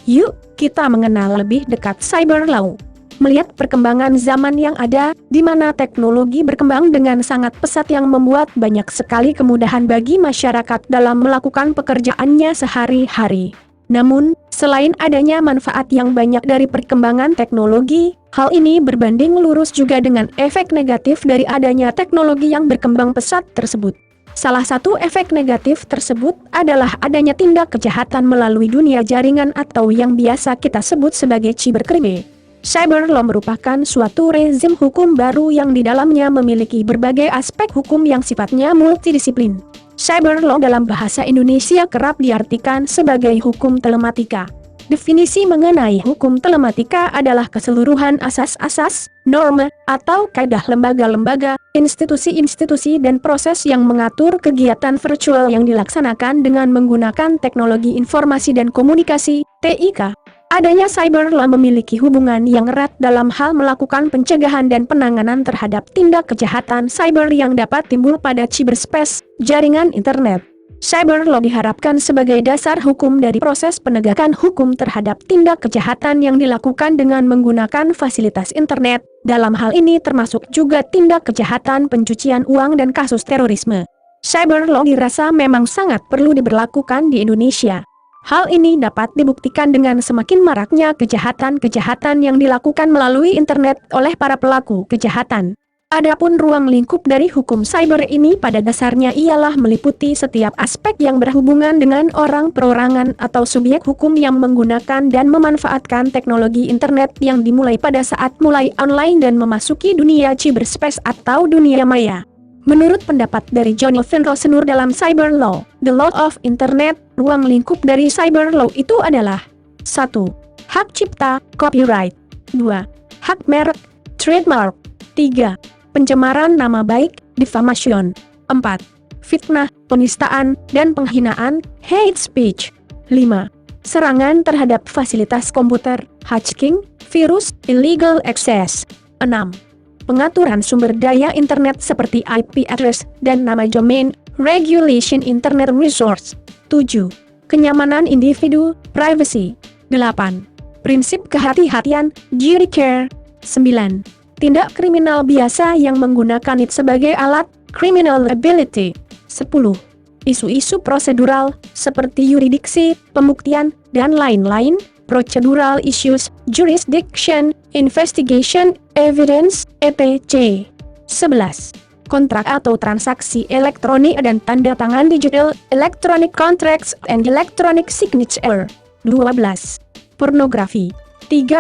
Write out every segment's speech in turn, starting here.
Yuk, kita mengenal lebih dekat cyber law. Melihat perkembangan zaman yang ada, di mana teknologi berkembang dengan sangat pesat yang membuat banyak sekali kemudahan bagi masyarakat dalam melakukan pekerjaannya sehari-hari. Namun, selain adanya manfaat yang banyak dari perkembangan teknologi, hal ini berbanding lurus juga dengan efek negatif dari adanya teknologi yang berkembang pesat tersebut. Salah satu efek negatif tersebut adalah adanya tindak kejahatan melalui dunia jaringan atau yang biasa kita sebut sebagai cybercrime. Cyber law merupakan suatu rezim hukum baru yang di dalamnya memiliki berbagai aspek hukum yang sifatnya multidisiplin. Cyber law dalam bahasa Indonesia kerap diartikan sebagai hukum telematika. Definisi mengenai hukum telematika adalah keseluruhan asas-asas, norma, atau kaidah lembaga-lembaga, institusi-institusi dan proses yang mengatur kegiatan virtual yang dilaksanakan dengan menggunakan teknologi informasi dan komunikasi, TIK. Adanya cyber law memiliki hubungan yang erat dalam hal melakukan pencegahan dan penanganan terhadap tindak kejahatan cyber yang dapat timbul pada cyberspace, jaringan internet. Cyber law diharapkan sebagai dasar hukum dari proses penegakan hukum terhadap tindak kejahatan yang dilakukan dengan menggunakan fasilitas internet. Dalam hal ini termasuk juga tindak kejahatan pencucian uang dan kasus terorisme. Cyber law dirasa memang sangat perlu diberlakukan di Indonesia. Hal ini dapat dibuktikan dengan semakin maraknya kejahatan-kejahatan yang dilakukan melalui internet oleh para pelaku kejahatan. Adapun ruang lingkup dari hukum cyber ini pada dasarnya ialah meliputi setiap aspek yang berhubungan dengan orang perorangan atau subjek hukum yang menggunakan dan memanfaatkan teknologi internet yang dimulai pada saat mulai online dan memasuki dunia cyberspace atau dunia maya. Menurut pendapat dari Jonathan Rosenur dalam Cyber Law, The Law of Internet, ruang lingkup dari cyber law itu adalah 1. Hak cipta, copyright. 2. Hak merek, trademark. 3. Pencemaran nama baik, defamation. 4. Fitnah, penistaan, dan penghinaan, hate speech. 5. Serangan terhadap fasilitas komputer, hacking, virus, illegal access. 6. Pengaturan sumber daya internet seperti IP address dan nama domain, regulation internet resource. 7. Kenyamanan individu, privacy. 8. Prinsip kehati-hatian, duty care. 9. Tindak kriminal biasa yang menggunakan IT sebagai alat, criminal liability. 10. Isu-isu prosedural, seperti yurisdiksi, pembuktian, dan lain-lain, procedural issues, jurisdiction, investigation, evidence, etc. 11. Kontrak atau transaksi elektronik dan tanda tangan digital, electronic contracts and electronic signature. 12. Pornografi. 13.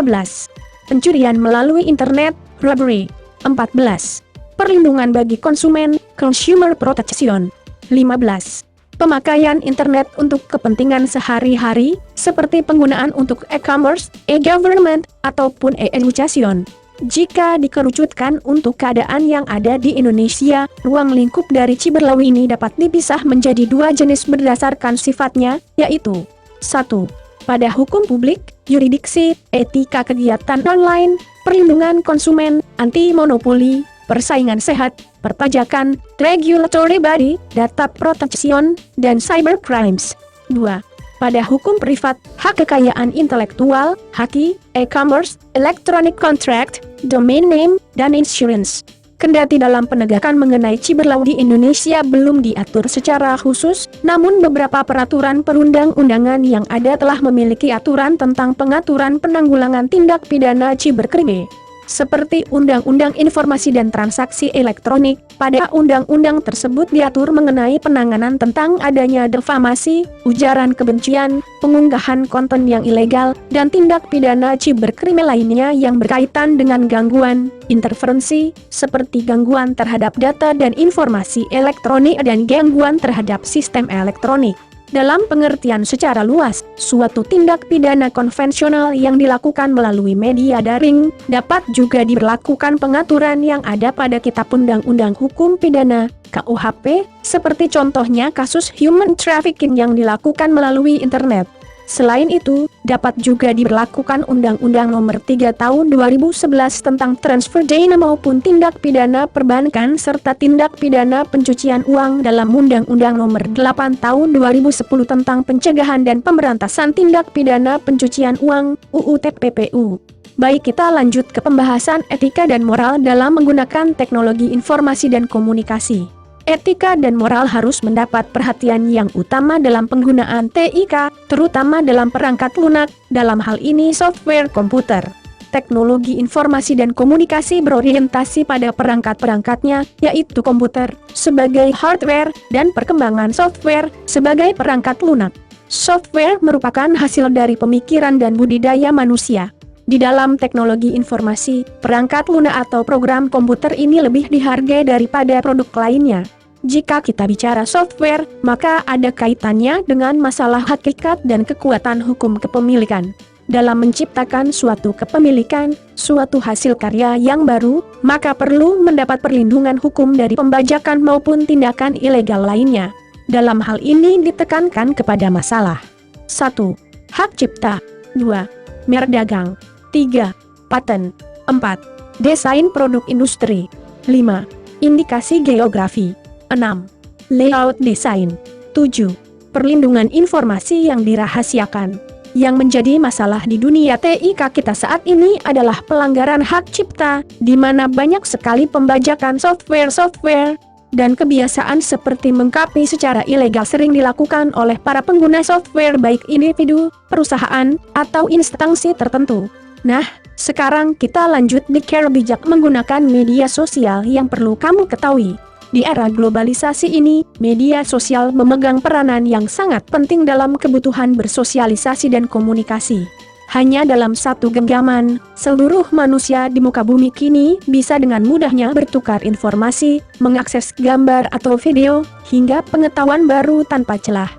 Pencurian melalui internet, robbery. 14. Perlindungan bagi konsumen, consumer protection. 15. Pemakaian internet untuk kepentingan sehari-hari, seperti penggunaan untuk e-commerce, e-government, ataupun e-education. Jika dikerucutkan untuk keadaan yang ada di Indonesia, ruang lingkup dari cyber law ini dapat dipisah menjadi dua jenis berdasarkan sifatnya, yaitu 1. Pada hukum publik, yurisdiksi, etika kegiatan online, perlindungan konsumen, anti-monopoli, persaingan sehat, perpajakan, regulatory body, data protection, dan cyber crimes. 2. Pada hukum privat, hak kekayaan intelektual, haki, e-commerce, electronic contract, domain name, dan insurance. Kendati dalam penegakan mengenai cyber law di Indonesia belum diatur secara khusus, namun beberapa peraturan perundang-undangan yang ada telah memiliki aturan tentang pengaturan penanggulangan tindak pidana cybercrime. Seperti Undang-Undang Informasi dan Transaksi Elektronik, pada undang-undang tersebut diatur mengenai penanganan tentang adanya defamasi, ujaran kebencian, pengunggahan konten yang ilegal, dan tindak pidana cybercrime lainnya yang berkaitan dengan gangguan, interferensi, seperti gangguan terhadap data dan informasi elektronik dan gangguan terhadap sistem elektronik. Dalam pengertian secara luas, suatu tindak pidana konvensional yang dilakukan melalui media daring, dapat juga diberlakukan pengaturan yang ada pada Kitab Undang-Undang Hukum Pidana, KUHP, seperti contohnya kasus human trafficking yang dilakukan melalui internet. Selain itu, dapat juga diberlakukan Undang-Undang Nomor 3 Tahun 2011 tentang transfer dana maupun tindak pidana perbankan serta tindak pidana pencucian uang dalam Undang-Undang Nomor 8 Tahun 2010 tentang pencegahan dan pemberantasan tindak pidana pencucian uang (UU TPPU). Baik, kita lanjut ke pembahasan etika dan moral dalam menggunakan teknologi informasi dan komunikasi. Etika dan moral harus mendapat perhatian yang utama dalam penggunaan TIK, terutama dalam perangkat lunak, dalam hal ini software komputer. Teknologi informasi dan komunikasi berorientasi pada perangkat-perangkatnya, yaitu komputer, sebagai hardware, dan perkembangan software, sebagai perangkat lunak. Software merupakan hasil dari pemikiran dan budidaya manusia. Di dalam teknologi informasi, perangkat lunak atau program komputer ini lebih dihargai daripada produk lainnya. Jika kita bicara software, maka ada kaitannya dengan masalah hakikat dan kekuatan hukum kepemilikan. Dalam menciptakan suatu kepemilikan, suatu hasil karya yang baru, maka perlu mendapat perlindungan hukum dari pembajakan maupun tindakan ilegal lainnya. Dalam hal ini ditekankan kepada masalah 1. Hak cipta 2. Merek dagang 3. Paten 4. Desain produk industri 5. Indikasi geografi 6. Layout desain 7. Perlindungan informasi yang dirahasiakan. Yang menjadi masalah di dunia TIK kita saat ini adalah pelanggaran hak cipta, di mana banyak sekali pembajakan software dan kebiasaan seperti mengcopy secara ilegal sering dilakukan oleh para pengguna software baik individu, perusahaan, atau instansi tertentu. Nah, sekarang kita lanjut di cara bijak menggunakan media sosial yang perlu kamu ketahui. Di era globalisasi ini, media sosial memegang peranan yang sangat penting dalam kebutuhan bersosialisasi dan komunikasi. Hanya dalam satu genggaman, seluruh manusia di muka bumi kini bisa dengan mudahnya bertukar informasi, mengakses gambar atau video, hingga pengetahuan baru tanpa celah.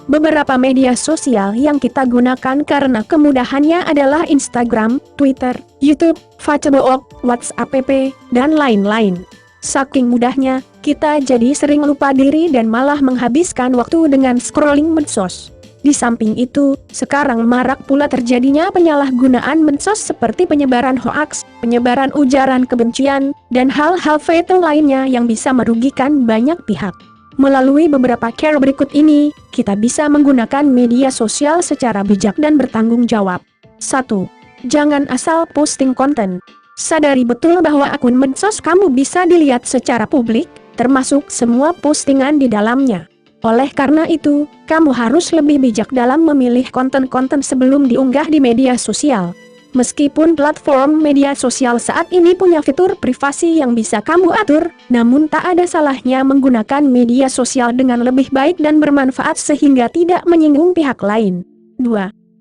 Beberapa media sosial yang kita gunakan karena kemudahannya adalah Instagram, Twitter, YouTube, Facebook, WhatsApp, dan lain-lain. Saking mudahnya, kita jadi sering lupa diri dan malah menghabiskan waktu dengan scrolling medsos. Di samping itu, sekarang marak pula terjadinya penyalahgunaan medsos seperti penyebaran hoaks, penyebaran ujaran kebencian, dan hal-hal fatal lainnya yang bisa merugikan banyak pihak. Melalui beberapa cara berikut ini, kita bisa menggunakan media sosial secara bijak dan bertanggung jawab. 1. Jangan asal posting konten. Sadari betul bahwa akun medsos kamu bisa dilihat secara publik, termasuk semua postingan di dalamnya. Oleh karena itu, kamu harus lebih bijak dalam memilih konten-konten sebelum diunggah di media sosial. Meskipun platform media sosial saat ini punya fitur privasi yang bisa kamu atur, namun tak ada salahnya menggunakan media sosial dengan lebih baik dan bermanfaat sehingga tidak menyinggung pihak lain. 2.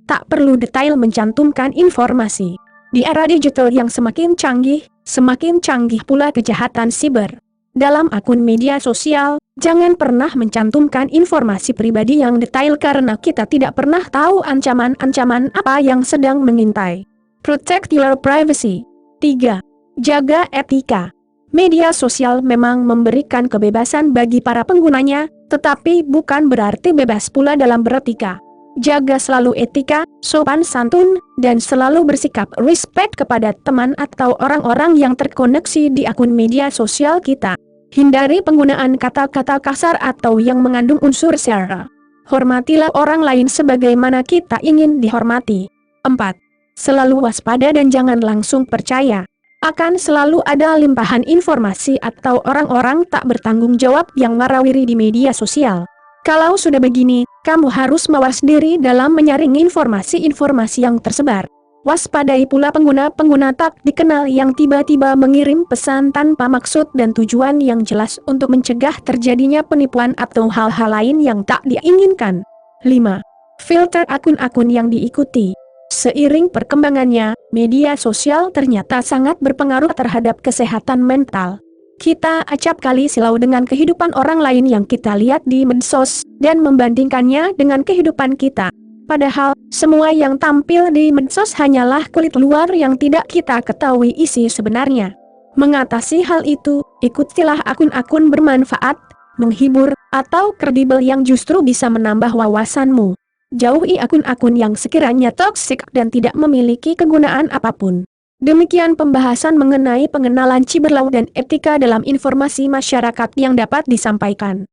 Tak perlu detail mencantumkan informasi. Di era digital yang semakin canggih pula kejahatan siber. Dalam akun media sosial, jangan pernah mencantumkan informasi pribadi yang detail karena kita tidak pernah tahu ancaman-ancaman apa yang sedang mengintai. Protect your privacy. 3. Jaga etika. Media sosial memang memberikan kebebasan bagi para penggunanya, tetapi bukan berarti bebas pula dalam beretika. Jaga selalu etika, sopan santun, dan selalu bersikap respect kepada teman atau orang-orang yang terkoneksi di akun media sosial kita. Hindari penggunaan kata-kata kasar atau yang mengandung unsur sara. Hormatilah orang lain sebagaimana kita ingin dihormati. 4. Selalu waspada dan jangan langsung percaya. Akan selalu ada limpahan informasi atau orang-orang tak bertanggung jawab yang warawiri di media sosial. Kalau sudah begini, kamu harus mawas diri dalam menyaring informasi-informasi yang tersebar. Waspadai pula pengguna-pengguna tak dikenal yang tiba-tiba mengirim pesan tanpa maksud dan tujuan yang jelas untuk mencegah terjadinya penipuan atau hal-hal lain yang tak diinginkan. 5. Filter akun-akun yang diikuti. Seiring perkembangannya, media sosial ternyata sangat berpengaruh terhadap kesehatan mental. Kita acap kali silau dengan kehidupan orang lain yang kita lihat di medsos, dan membandingkannya dengan kehidupan kita. Padahal, semua yang tampil di medsos hanyalah kulit luar yang tidak kita ketahui isi sebenarnya. Mengatasi hal itu, ikutilah akun-akun bermanfaat, menghibur, atau kredibel yang justru bisa menambah wawasanmu. Jauhi akun-akun yang sekiranya toksik dan tidak memiliki kegunaan apapun. Demikian pembahasan mengenai pengenalan Ciberlau dan etika dalam informasi masyarakat yang dapat disampaikan.